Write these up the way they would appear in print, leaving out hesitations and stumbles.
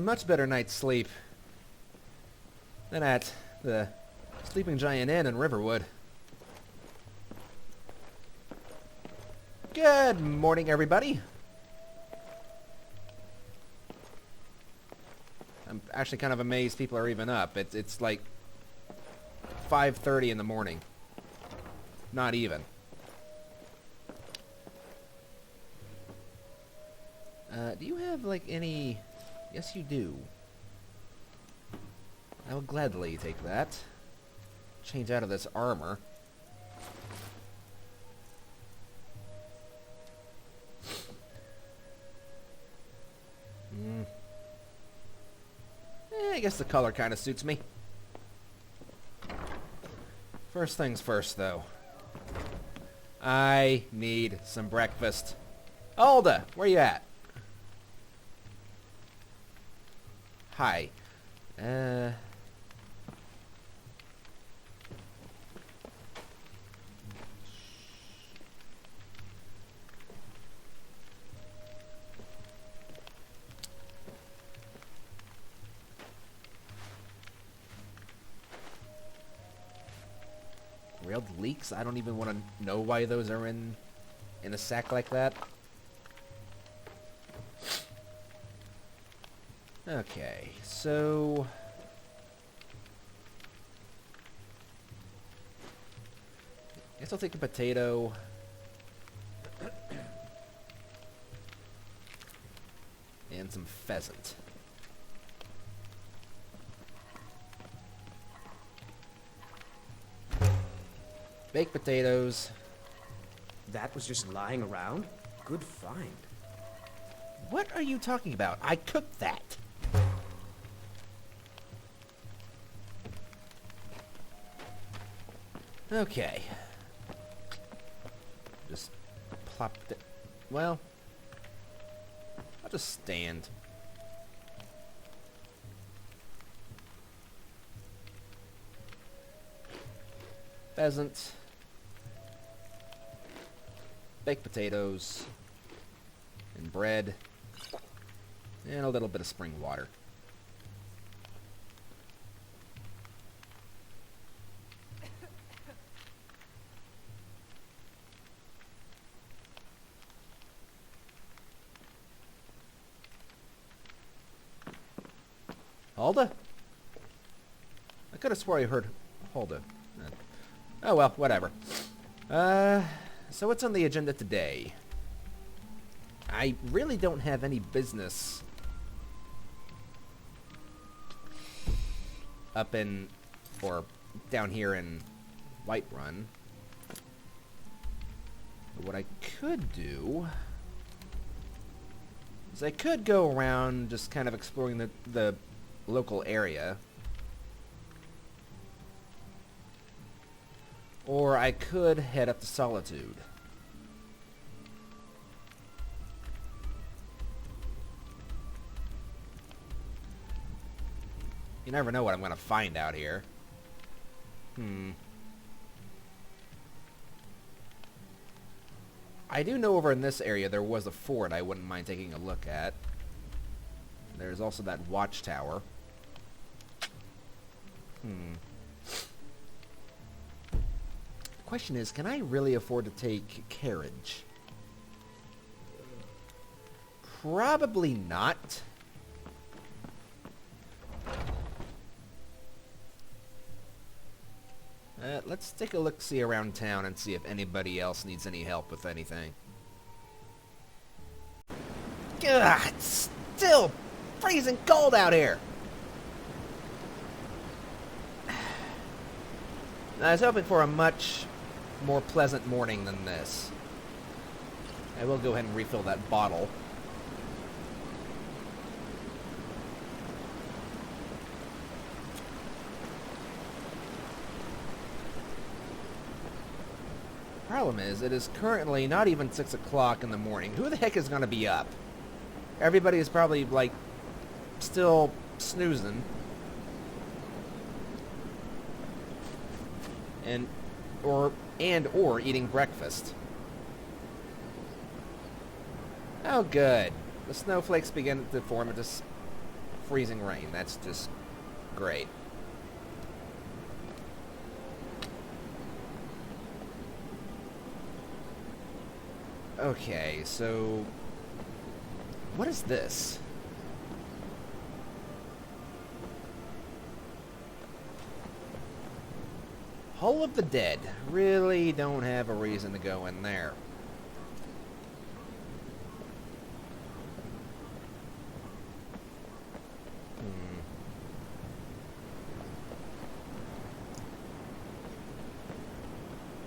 much better night's sleep than at the Sleeping Giant Inn in Riverwood. Good morning, everybody. I'm actually kind of amazed people are even up. It's like 5:30 in the morning. Not even. Do you have, like, any... Yes, you do. I will gladly take that. Change out of this armor. I guess the color kind of suits me. First things first, though. I need some breakfast. Alda, where you at? Hi. Railed leeks? I don't even want to know why those are in a sack like that. Okay, so... I guess I'll take a potato. And some pheasant. Baked potatoes. That was just lying around? Good find. What are you talking about? I cooked that. Okay. Just plop it. Well, I'll just stand. Pheasant. Baked potatoes. And bread. And a little bit of spring water. Hulda? I could have swore I heard Hulda. Oh well, whatever. So what's on the agenda today? I really don't have any business up in, or down here in Whiterun. But what I could do is I could go around just kind of exploring the local area. Or I could head up to Solitude. You never know what I'm going to find out here. I do know over in this area there was a fort I wouldn't mind taking a look at. There's also that watchtower. The question is, can I really afford to take carriage? Probably not. Let's take a look-see around town and see if anybody else needs any help with anything. God, it's still freezing cold out here. I was hoping for a much more pleasant morning than this. I will go ahead and refill that bottle. Problem is, it is currently not even 6 o'clock in the morning. Who the heck is going to be up? Everybody is probably, like, still snoozing. Or eating breakfast. Oh, good. The snowflakes begin to form into freezing rain. That's just great. Okay, so what is this? Hall of the Dead. Really don't have a reason to go in there.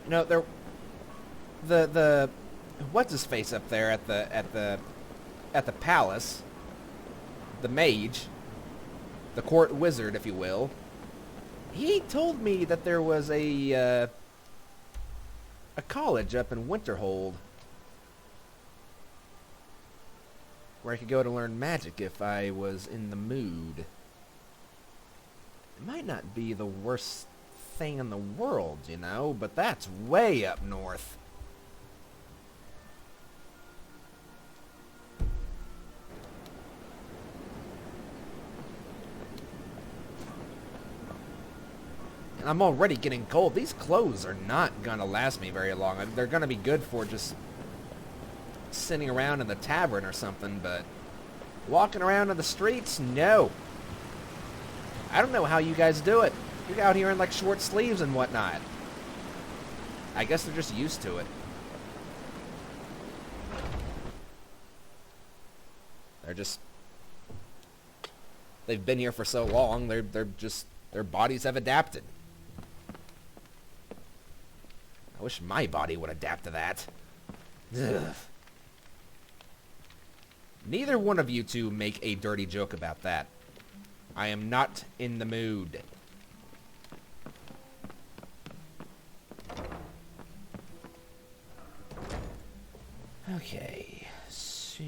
You know, the what's his face up there at the palace, the mage, the court wizard, if you will. He told me that there was a college up in Winterhold where I could go to learn magic if I was in the mood. It might not be the worst thing in the world, you know, but that's way up north. And I'm already getting cold. These clothes are not gonna last me very long. I mean, they're gonna be good for just sitting around in the tavern or something, but walking around in the streets, no. I don't know how you guys do it. You're out here in like short sleeves and whatnot. I guess they're just used to it. They've been here for so long, their bodies have adapted. I wish my body would adapt to that. Ugh. Neither one of you two make a dirty joke about that. I am not in the mood. Okay, so...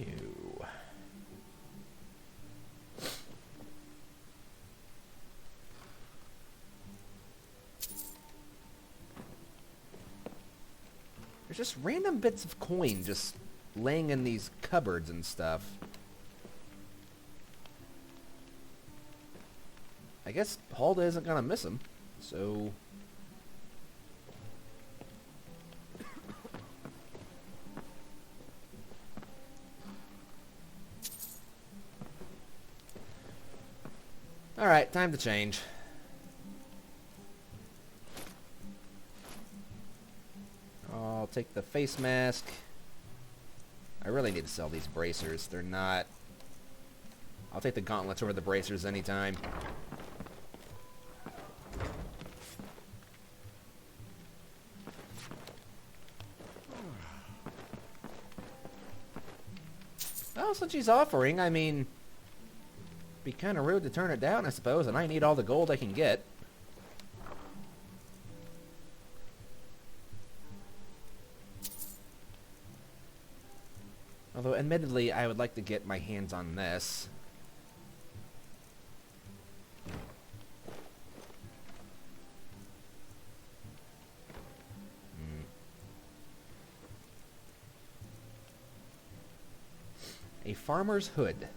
There's just random bits of coin just laying in these cupboards and stuff. I guess Hulda isn't gonna miss them, so... Alright, time to change. I'll take the face mask. I really need to sell these bracers. They're not... I'll take the gauntlets over the bracers anytime. Well, since she's offering, I mean... Be kind of rude to turn it down, I suppose, and I need all the gold I can get. Although, admittedly, I would like to get my hands on this. A farmer's hood.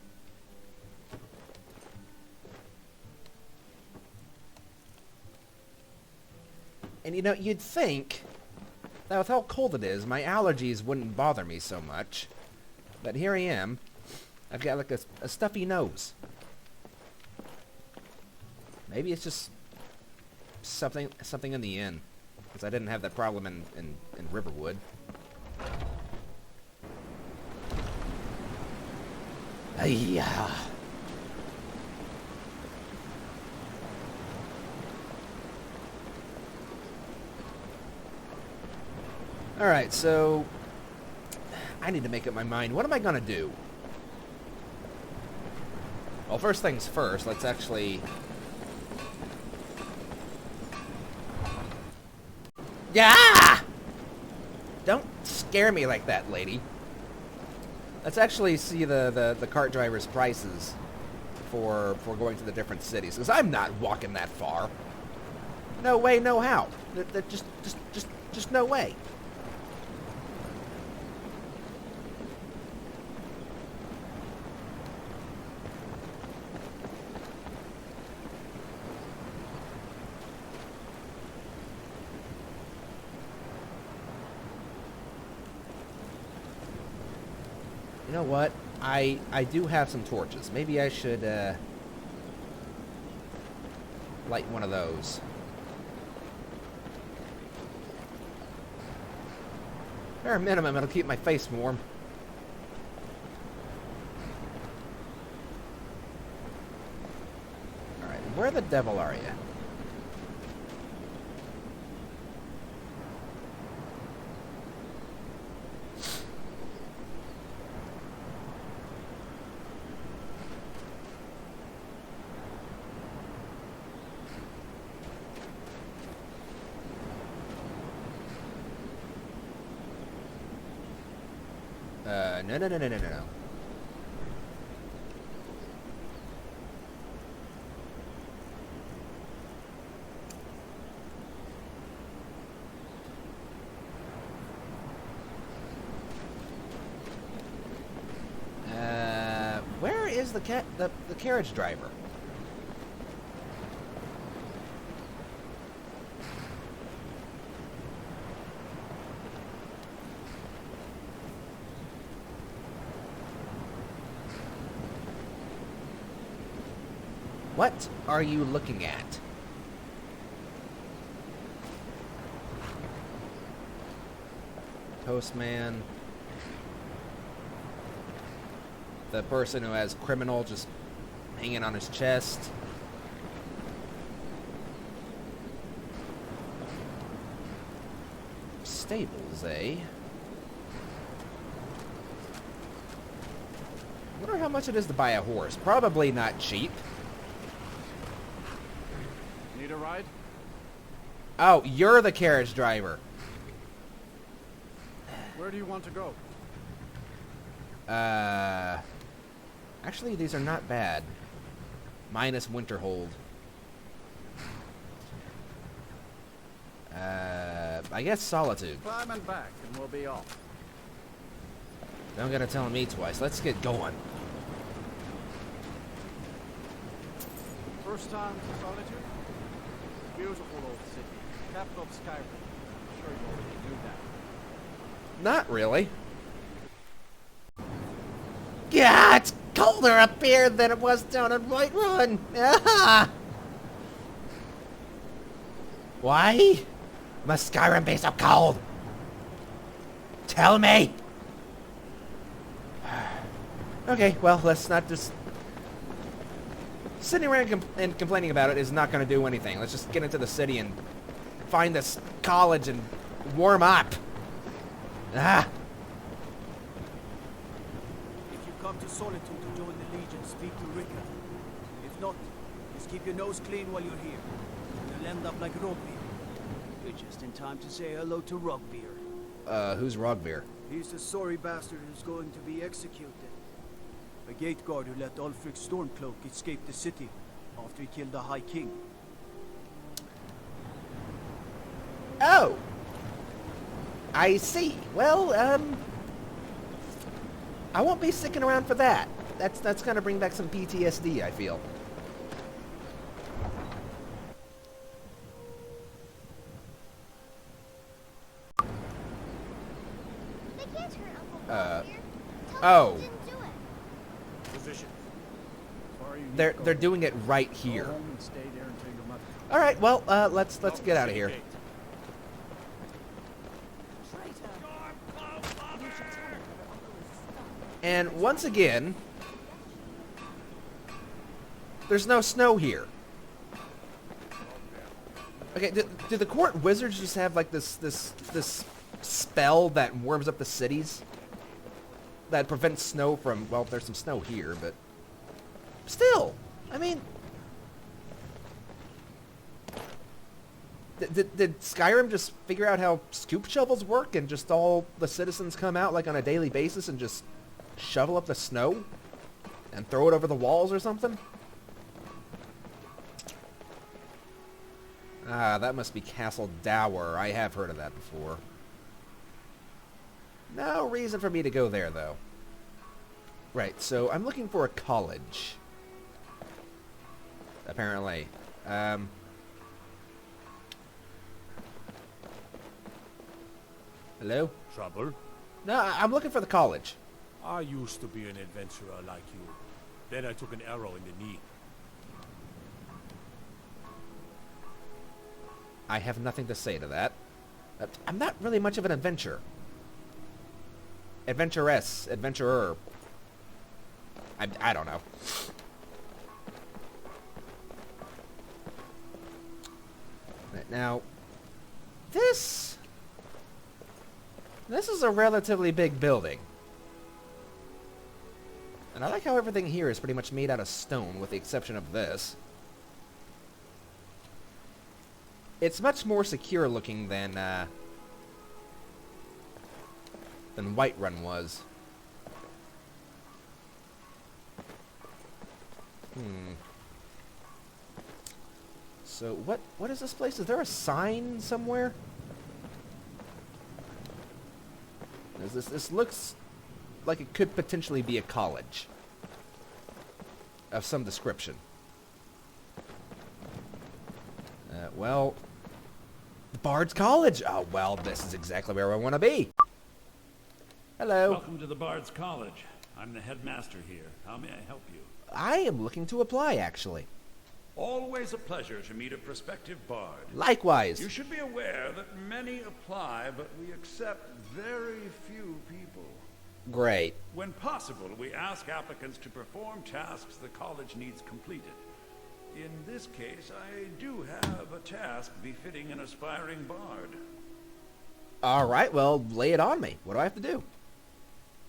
And you know, you'd think that with how cold it is, my allergies wouldn't bother me so much. But here I am. I've got like a stuffy nose. Maybe it's just something in the inn. Because I didn't have that problem in Riverwood. Ayah. Alright, so I need to make up my mind. What am I gonna do? Well, first things first, let's actually... Yeah! Don't scare me like that, lady. Let's actually see the cart driver's prices for going to the different cities. Because I'm not walking that far. No way, no how. Just no way. know what? I do have some torches. Maybe I should light one of those. Bare minimum, it'll keep my face warm. Alright, where the devil are you? No. Where is the carriage driver? What are you looking at? Postman. The person who has criminal just hanging on his chest. Stables, eh? I wonder how much it is to buy a horse. Probably not cheap. Need a ride? Oh, you're the carriage driver. Where do you want to go? Actually, these are not bad. Minus Winterhold. I guess Solitude. Climb and back, and we'll be off. Don't gotta tell me twice. Let's get going. First time to Solitude? Beautiful old city. Capital of Skyrim. I'm sure you already knew that. Not really. Yeah, it's colder up here than it was down in Whiterun. Ah! Why must Skyrim be so cold? Tell me. Okay, well, let's not just... Sitting around and complaining about it is not going to do anything. Let's just get into the city and find this college and warm up. Ah! If you come to Solitude to join the Legion, speak to Rika. If not, just keep your nose clean while you're here. You'll end up like Rogbeer. You're just in time to say hello to Rogbeer. Who's Rogbeer? He's the sorry bastard who's going to be executed. A gate guard who let Ulfric Stormcloak escape the city after he killed the High King. Oh! I see. Well, I won't be sticking around for that. That's gonna bring back some PTSD, I feel. They can't hurt Uncle Roger. Oh. Tell them you didn't do it. Position. Where are you They're doing it right here. Go home and stay there until your mother. All right. Well, let's get out of here. And once again, there's no snow here. Okay, do the court wizards just have like this spell that warms up the cities? That prevents snow from, well, there's some snow here, but still, I mean, did Skyrim just figure out how scoop shovels work and just all the citizens come out like on a daily basis and just shovel up the snow and throw it over the walls or something? Ah, that must be Castle Dower. I have heard of that before. No reason for me to go there, though. Right, so I'm looking for a college. Apparently. Hello? Trouble? No, I'm looking for the college. I used to be an adventurer like you. Then I took an arrow in the knee. I have nothing to say to that. I'm not really much of an adventurer. Adventuress, adventurer. I don't know. Right, now, this is a relatively big building. And I like how everything here is pretty much made out of stone, with the exception of this. It's much more secure looking than Whiterun was. So what is this place? Is there a sign somewhere? This looks like it could potentially be a college of some description. Well, the Bard's College. Oh, well, this is exactly where I want to be. Hello. Welcome to the Bard's College. I'm the headmaster here. How may I help you? I am looking to apply, actually. Always a pleasure to meet a prospective bard. Likewise. You should be aware that many apply, but we accept very few people. Great. When possible, we ask applicants to perform tasks the college needs completed. In this case, I do have a task befitting an aspiring bard. All right, well, lay it on me. What do I have to do?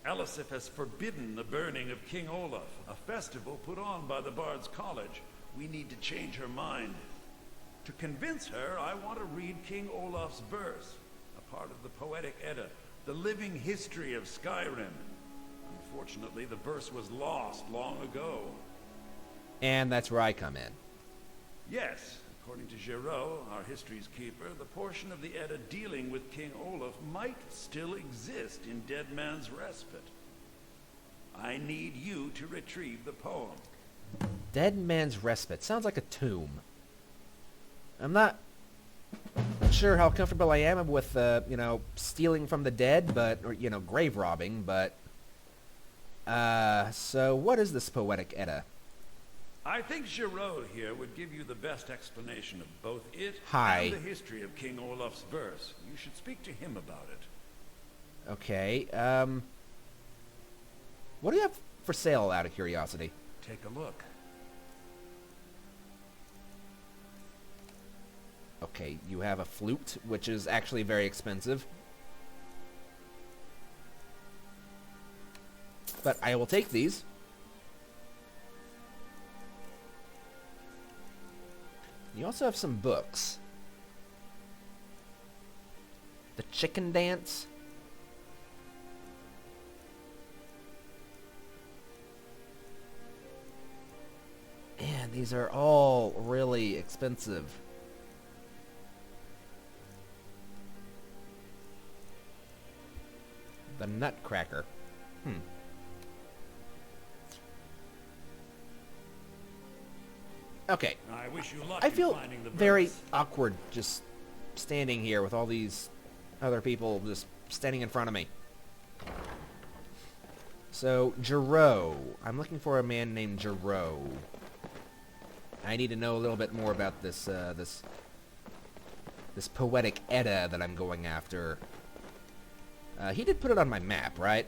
Elisif has forbidden the burning of King Olaf, a festival put on by the Bard's College. We need to change her mind. To convince her, I want to read King Olaf's verse, a part of the Poetic Edda, the living history of Skyrim. Unfortunately, the verse was lost long ago. And that's where I come in. Yes, according to Giraud, our history's keeper, the portion of the Edda dealing with King Olaf might still exist in Dead Man's Respite. I need you to retrieve the poem. Dead Man's Respite. Sounds like a tomb. I'm not sure how comfortable I am with, stealing from the dead, or grave robbing, but... so what is this Poetic Edda? I think Giraud here would give you the best explanation of both it and the history of King Olaf's verse. You should speak to him about it. Okay, what do you have for sale, out of curiosity? Take a look. Okay, you have a flute, which is actually very expensive. But I will take these. You also have some books. The Chicken Dance. Man, these are all really expensive. The Nutcracker. Okay. I wish you luck I in feel finding the very verse. awkward just standing here with all these other people just standing in front of me. So, Giraud. I'm looking for a man named Giraud. I need to know a little bit more about this, this Poetic Edda that I'm going after. He did put it on my map, right?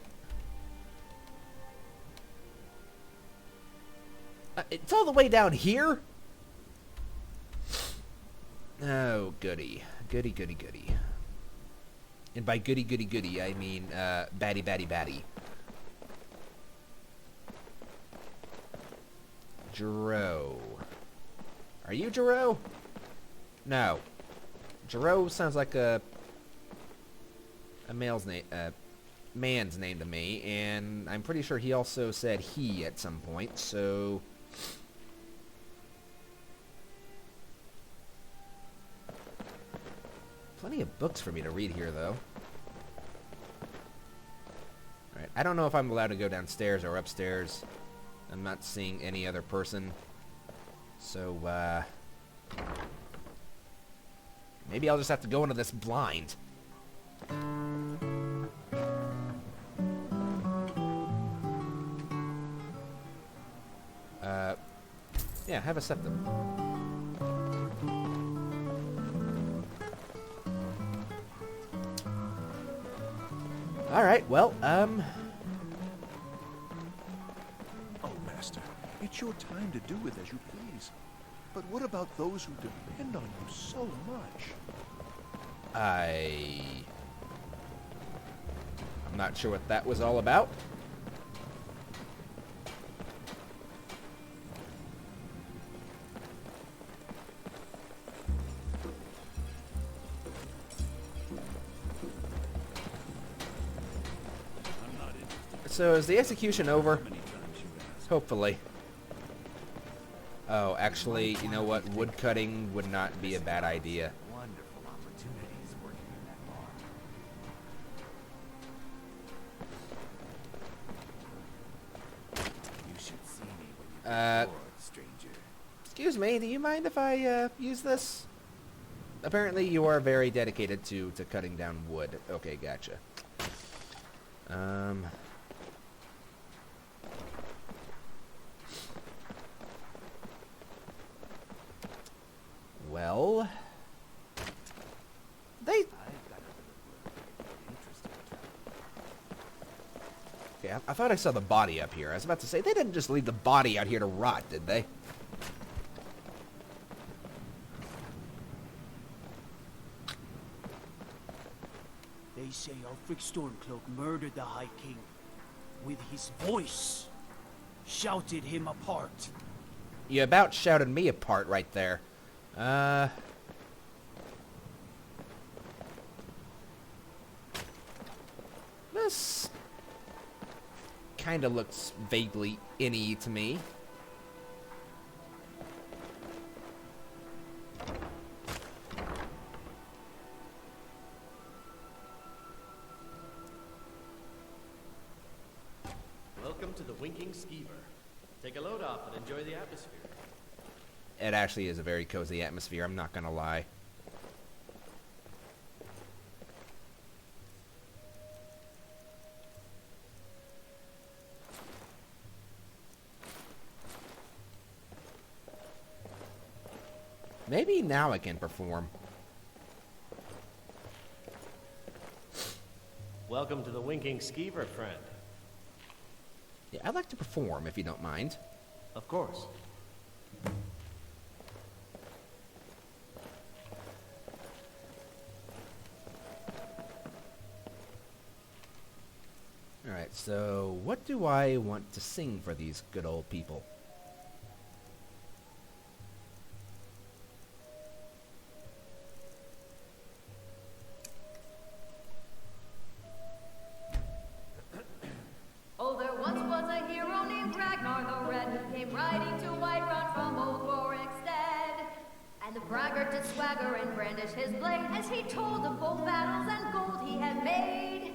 It's all the way down here? Oh, goody. Goody, goody, goody. And by goody, goody, goody, I mean, batty, batty, batty. Giraud. Are you Giraud? No. Giraud sounds like a male's name, man's name to me, and I'm pretty sure he also said he at some point, so... Plenty of books for me to read here, though. Alright, I don't know if I'm allowed to go downstairs or upstairs. I'm not seeing any other person. So, maybe I'll just have to go into this blind. Yeah, have a septum. Alright, well, Oh, Master, it's your time to do with as you please. But what about those who depend on you so much? I'm not sure what that was all about. So is the execution over? Hopefully. Oh, actually, you know what? Wood cutting would not be a bad idea. Wonderful opportunities working in that bar. You should see me when you're bored, stranger. Excuse me, do you mind if I use this? Apparently you are very dedicated to cutting down wood. Okay, gotcha. Well, they... Yeah, I thought I saw the body up here. I was about to say, they didn't just leave the body out here to rot, did they? They say Ulfric Stormcloak murdered the High King. With his voice. Shouted him apart. You about shouted me apart right there. This kind of looks vaguely inny to me. Welcome to the Winking Skeever. Take a load off and enjoy the atmosphere. It actually is a very cozy atmosphere, I'm not gonna lie. Maybe now I can perform. Welcome to the Winking Skeever, friend. Yeah, I'd like to perform, if you don't mind. Of course. Alright, so what do I want to sing for these good old people? Oh, there once was a hero named Ragnar the Red who came riding to Whiterun from old Borikstead. And the braggart did swagger and brandish his blade as he told of bold battles and gold he had made.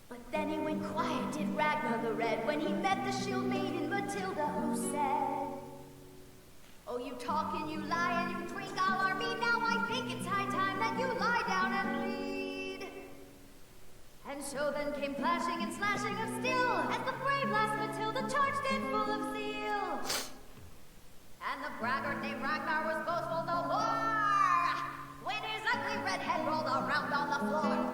But then he went quiet, did Ragnar the Red, when he met the shield maiden Matilda, who said, "Oh, you talk and you lie and you drink all our mead. Now I think it's high time that you lie down and bleed." And so then came clashing and slashing of steel as the brave lass Matilda charged in full of zeal. And the braggart named Ragnar was boastful no more when his ugly red head rolled around on the floor.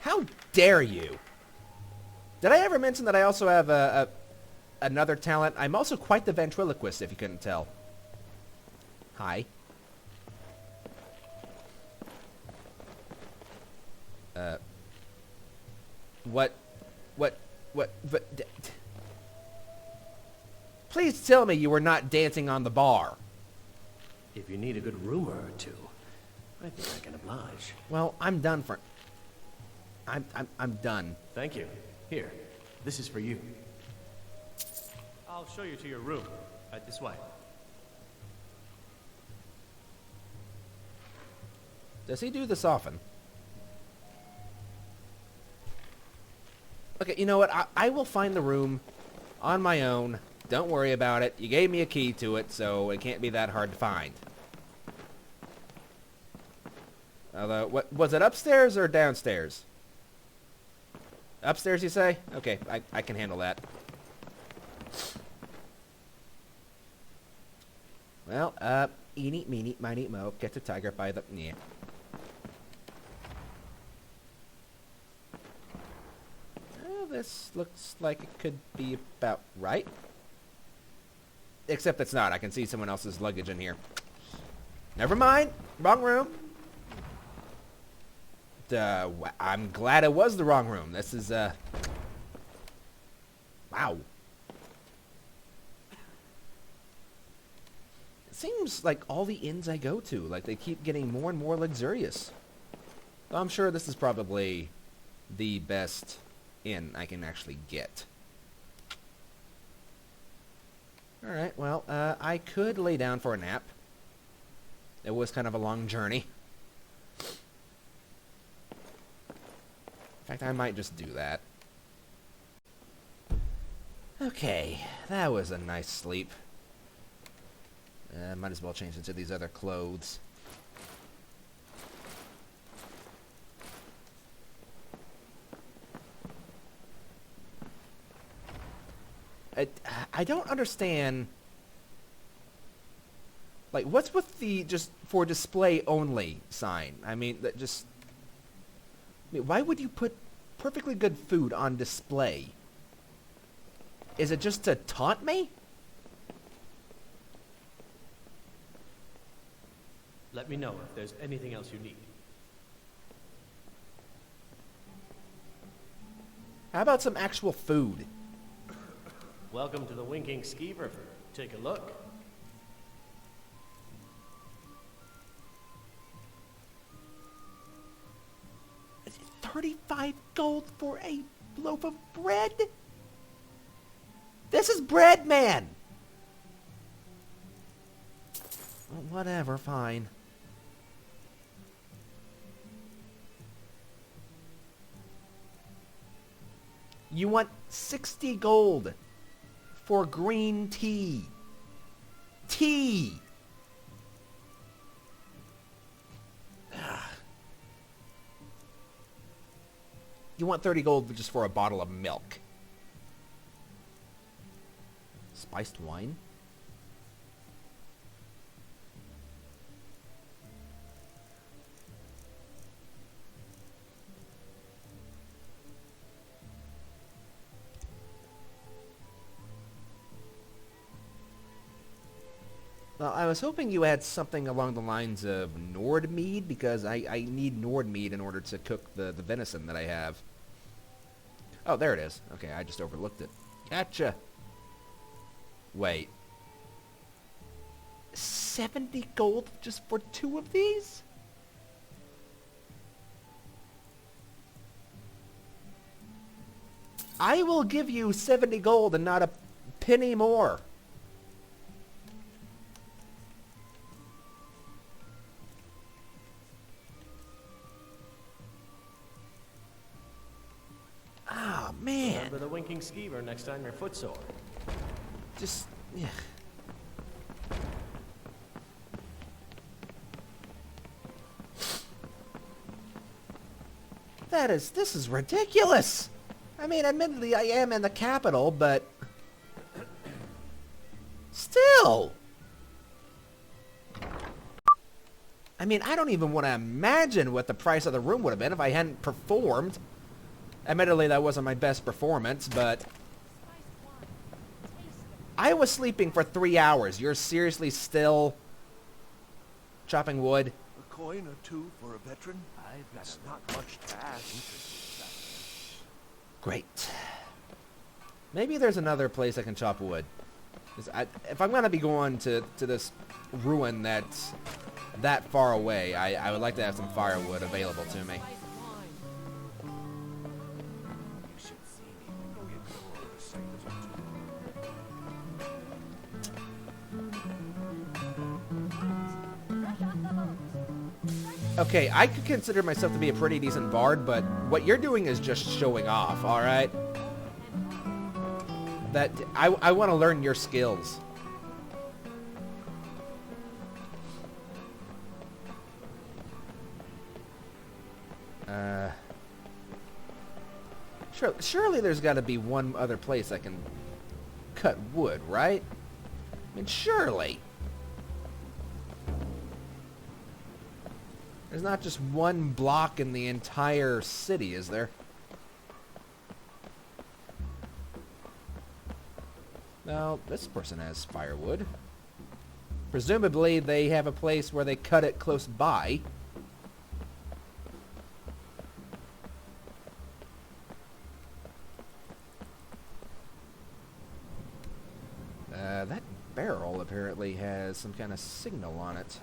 How dare you? Did I ever mention that I also have another talent? I'm also quite the ventriloquist, if you couldn't tell. Hi. Please tell me you were not dancing on the bar. If you need a good rumor or two, I think I can oblige. Well, I'm done for... I'm done. Thank you. Here, this is for you. I'll show you to your room. Right this way. Does he do this often? Okay, you know what? I will find the room on my own. Don't worry about it. You gave me a key to it, so it can't be that hard to find. Although, what was it, upstairs or downstairs? Upstairs, you say? Okay, I can handle that. Well, eeny, meeny, miny, mo, get the tiger by the... Yeah. Well, this looks like it could be about right. Except it's not. I can see someone else's luggage in here. Never mind. Wrong room. I'm glad it was the wrong room. This is, wow. It seems like all the inns I go to, like, they keep getting more and more luxurious. Though I'm sure this is probably the best inn I can actually get. Alright, well, I could lay down for a nap. It was kind of a long journey. In fact, I might just do that. Okay, that was a nice sleep. Might as well change into these other clothes. I don't understand. Like, what's with the just for display only sign? I mean, that just... I mean, why would you put perfectly good food on display? Is it just to taunt me? Let me know if there's anything else you need. How about some actual food? Welcome to the Winking Skeever. Take a look. Is it 35 gold for a loaf of bread? This is bread, man! Well, whatever, fine. You want 60 gold for green tea. Tea! You want 30 gold just for a bottle of milk. Spiced wine? Well, I was hoping you had something along the lines of Nord mead, because I need Nord mead in order to cook the venison that I have. Oh, there it is. Okay, I just overlooked it. Gotcha. Wait. 70 gold just for 2 of these? I will give you 70 gold and not a penny more. Oh, man. Remember the Winking Skeever next time you're footsore. Just, yeah. This is ridiculous. I mean, admittedly, I am in the capital, but still. I mean, I don't even want to imagine what the price of the room would have been if I hadn't performed. Admittedly, that wasn't my best performance, but I was sleeping for 3 hours. You're seriously still chopping wood? A coin or two for a veteran? That's not much to ask. Great. Maybe there's another place I can chop wood. If I'm going to be going to this ruin that's that far away, I would like to have some firewood available to me. Okay, I could consider myself to be a pretty decent bard, but what you're doing is just showing off, alright? That I want to learn your skills. Surely there's got to be one other place I can cut wood, right? I mean, surely. There's not just one block in the entire city, is there? Now, this person has firewood. Presumably, they have a place where they cut it close by. That barrel apparently has some kind of signal on it.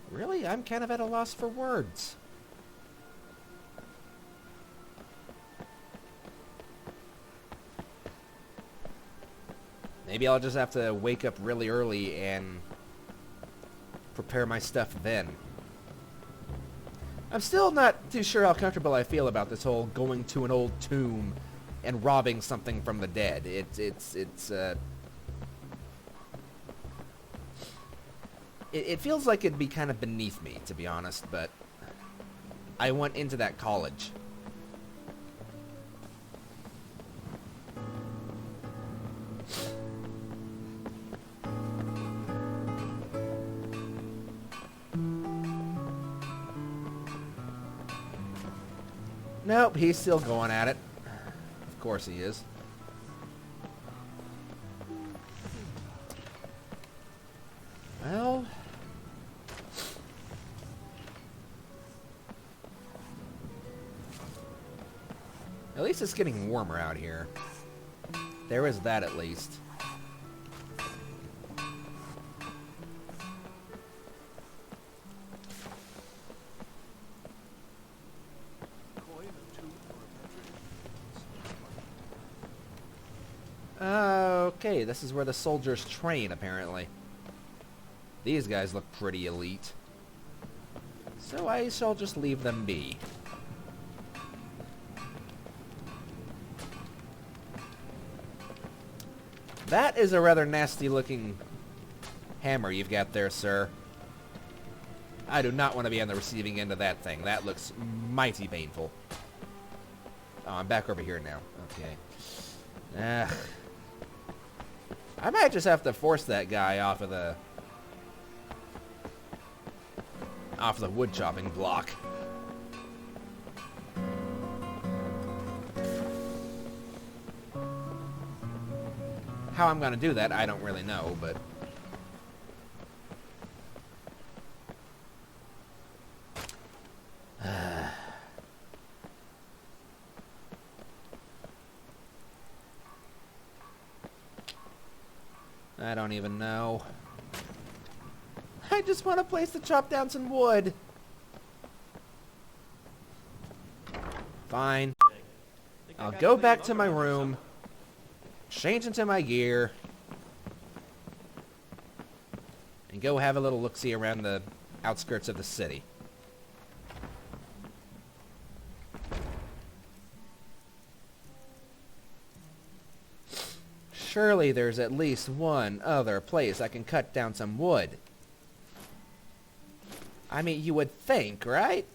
Really? I'm kind of at a loss for words. Maybe I'll just have to wake up really early and prepare my stuff then. I'm still not too sure how comfortable I feel about this whole going to an old tomb and robbing something from the dead. It feels like it'd be kind of beneath me, to be honest, but I went into that college. Nope, he's still going at it. Of course he is. Well... at least it's getting warmer out here. There is that, at least. Okay, this is where the soldiers train, apparently. These guys look pretty elite. So I shall just leave them be. That is a rather nasty-looking hammer you've got there, sir. I do not want to be on the receiving end of that thing. That looks mighty painful. Oh, I'm back over here now. Okay. I might just have to force that guy off of the wood chopping block. How I'm gonna do that, I don't really know, but I don't even know. I just want a place to chop down some wood. Fine. I'll go back to my room, change into my gear, and go have a little look-see around the outskirts of the city. Surely there's at least one other place I can cut down some wood. I mean, you would think, right?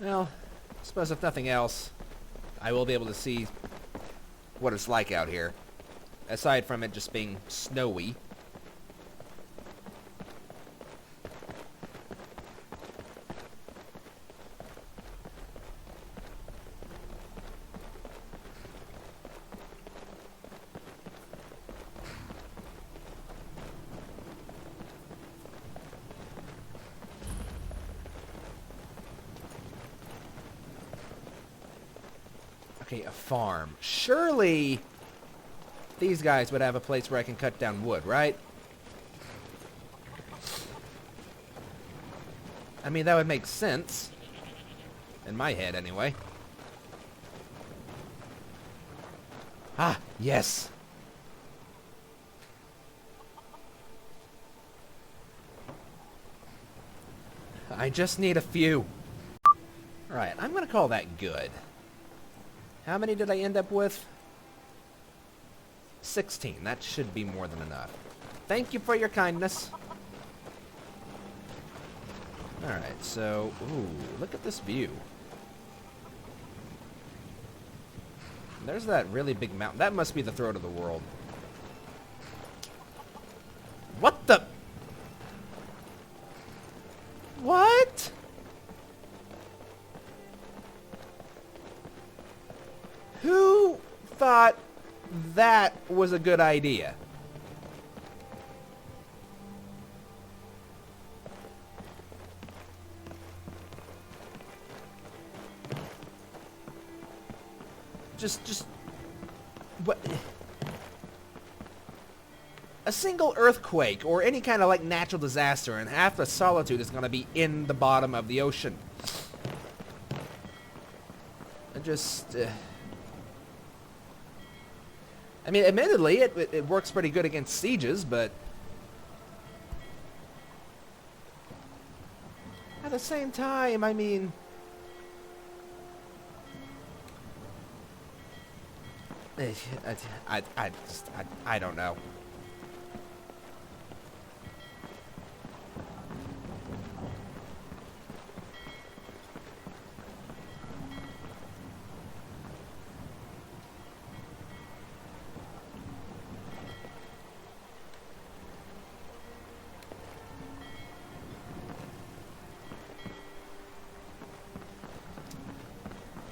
Well, I suppose if nothing else, I will be able to see what it's like out here. Aside from it just being snowy. Okay, a farm. Surely these guys would have a place where I can cut down wood, right? I mean, that would make sense. In my head, anyway. Ah, yes. I just need a few. Alright, I'm gonna call that good. How many did I end up with? 16. That should be more than enough. Thank you for your kindness. Alright, so... Ooh, look at this view. There's that really big mountain. That must be the throat of the world. What the... What? Who thought that was a good idea? Just what? A single earthquake or any kind of like natural disaster and half the Solitude is going to be in the bottom of the ocean. I mean, admittedly, it works pretty good against sieges, but at the same time, I mean, I don't know.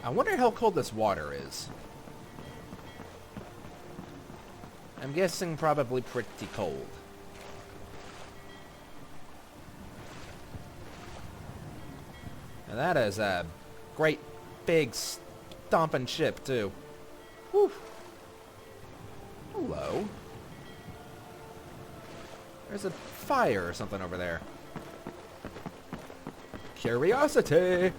I wonder how cold this water is. I'm guessing probably pretty cold. Now that is a great big stomping ship too. Whew. Hello. There's a fire or something over there. Curiosity.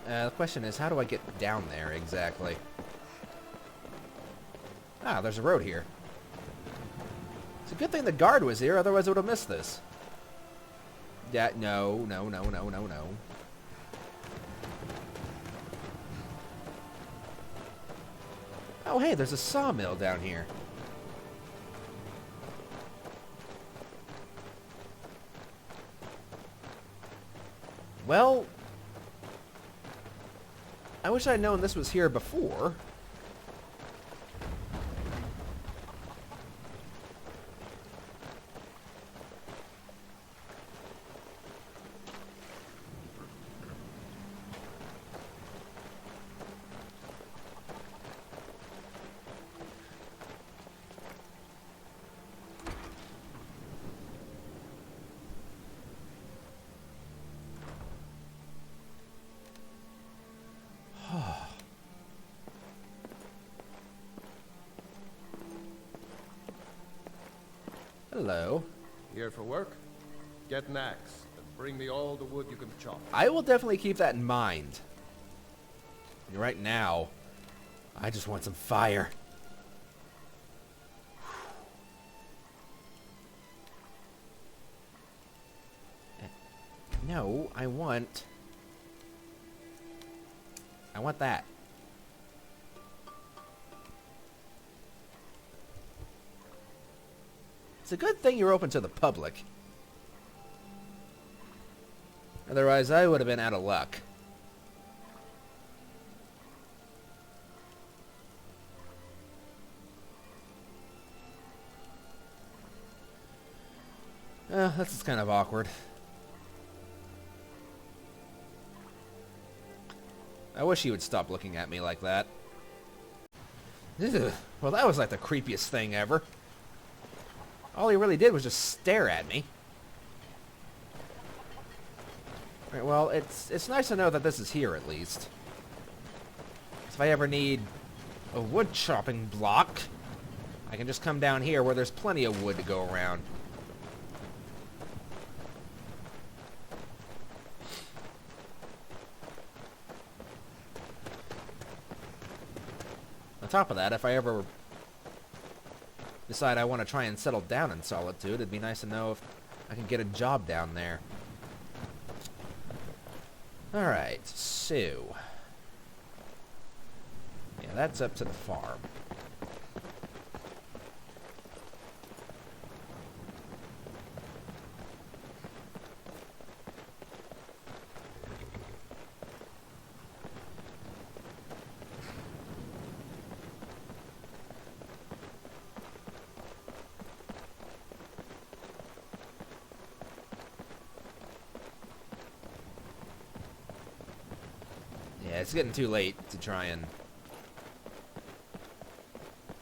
The question is, how do I get down there exactly? Ah, there's a road here. It's a good thing the guard was here, otherwise I would have missed this. Yeah, no. Oh, hey, there's a sawmill down here. Well, I wish I'd known this was here before. Hello. Here for work? Get an axe and bring me all the wood you can chop. I will definitely keep that in mind. Right now, I just want some fire. No, I want that. It's a good thing you're open to the public. Otherwise, I would have been out of luck. This is kind of awkward. I wish he would stop looking at me like that. Ugh. Well, that was like the creepiest thing ever. All he really did was just stare at me. Right, well, it's nice to know that this is here at least. If I ever need a wood chopping block, I can just come down here where there's plenty of wood to go around. On top of that, if I ever decide I want to try and settle down in Solitude, it'd be nice to know if I can get a job down there. Alright, so... yeah, that's up to the farm. Yeah, it's getting too late to try and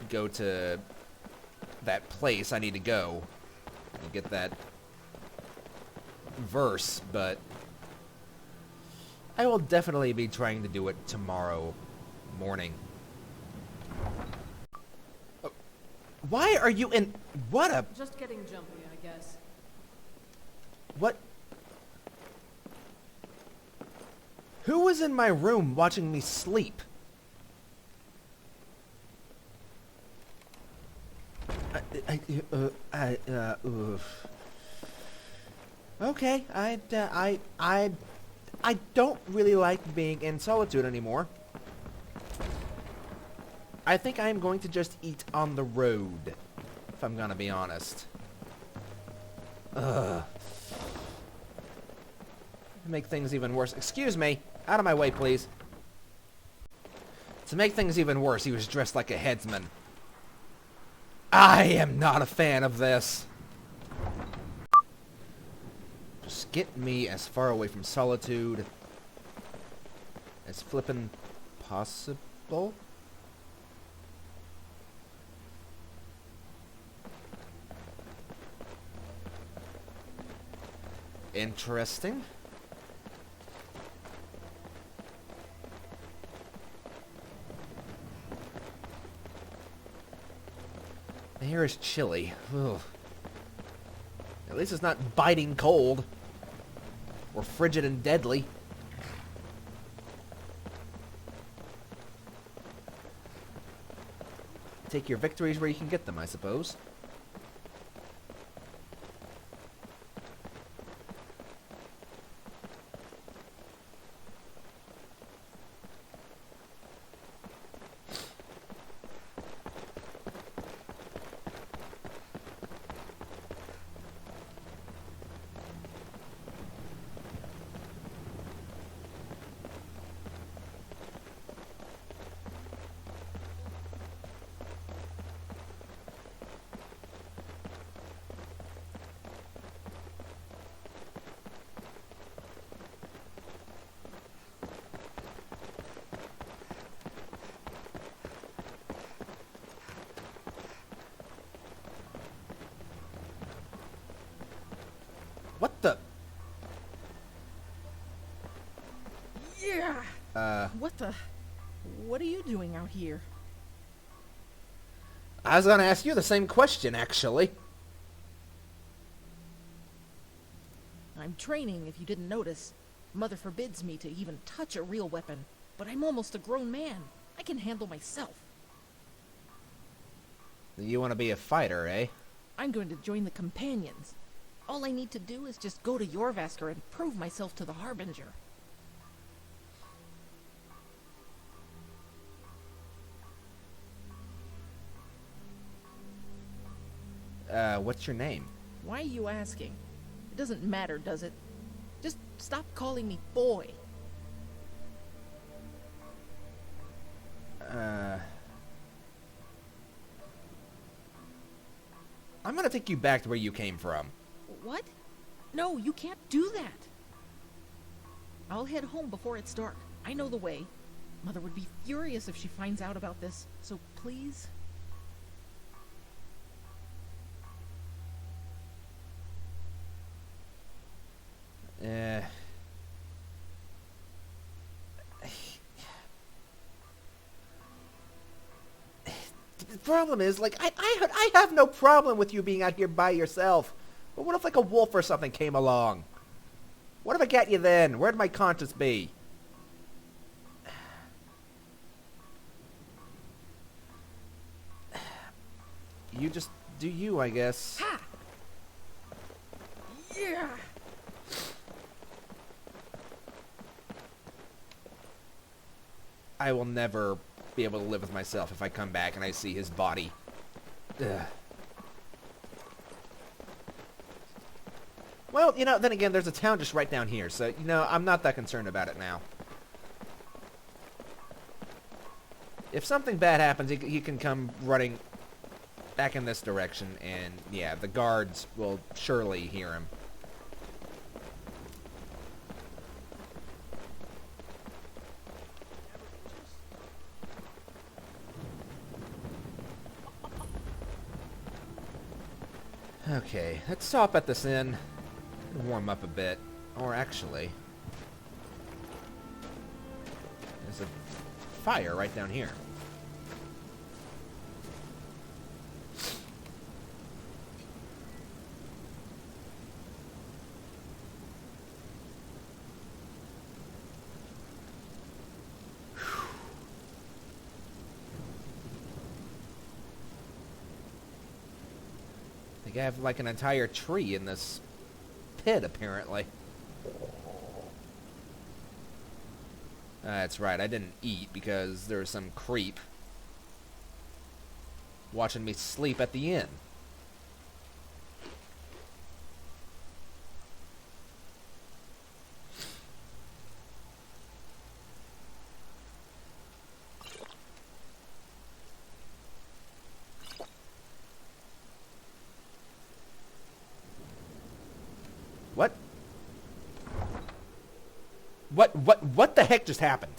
go to that place I need to go and get that verse, but I will definitely be trying to do it tomorrow morning. Oh, why are you in... what a... Just getting jumpy, I guess. What? Who was in my room watching me sleep? Okay, I don't really like being in Solitude anymore. I think I'm going to just eat on the road, if I'm gonna be honest. Ugh. To make things even worse. Excuse me. Out of my way, please. To make things even worse, he was dressed like a headsman. I am not a fan of this. Just get me as far away from Solitude as flippin' possible. Interesting. The air is chilly. Ugh. At least it's not biting cold. Or frigid and deadly. Take your victories where you can get them, I suppose. What the? Yeah. What the? What are you doing out here? I was gonna ask you the same question, actually. I'm training, if you didn't notice. Mother forbids me to even touch a real weapon, but I'm almost a grown man. I can handle myself. You want to be a fighter, eh? I'm going to join the Companions. All I need to do is just go to Jorvaskr and prove myself to the Harbinger. What's your name? Why are you asking? It doesn't matter, does it? Just stop calling me boy. I'm gonna take you back to where you came from. What? No, you can't do that. I'll head home before it's dark. I know the way. Mother would be furious if she finds out about this, so please? The problem is, like, I have no problem with you being out here by yourself. But what if, like, a wolf or something came along? What if I got you then? Where'd my conscience be? You just do you, I guess. Ha! Yeah! I will never be able to live with myself if I come back and I see his body. Ugh. Well, you know, then again, there's a town just right down here, so, you know, I'm not that concerned about it now. If something bad happens, he can come running back in this direction, and, yeah, the guards will surely hear him. Okay, let's stop at this inn and warm up a bit. Or actually, there's a fire right down here. I have like an entire tree in this pit, apparently. That's right, I didn't eat because there was some creep watching me sleep at the inn. What? What the heck just happened?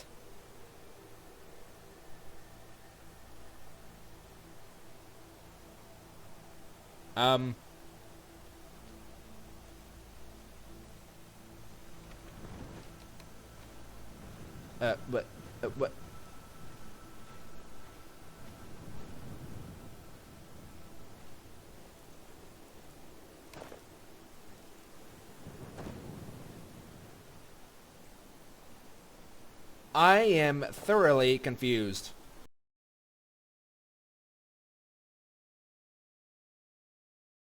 What? I am thoroughly confused.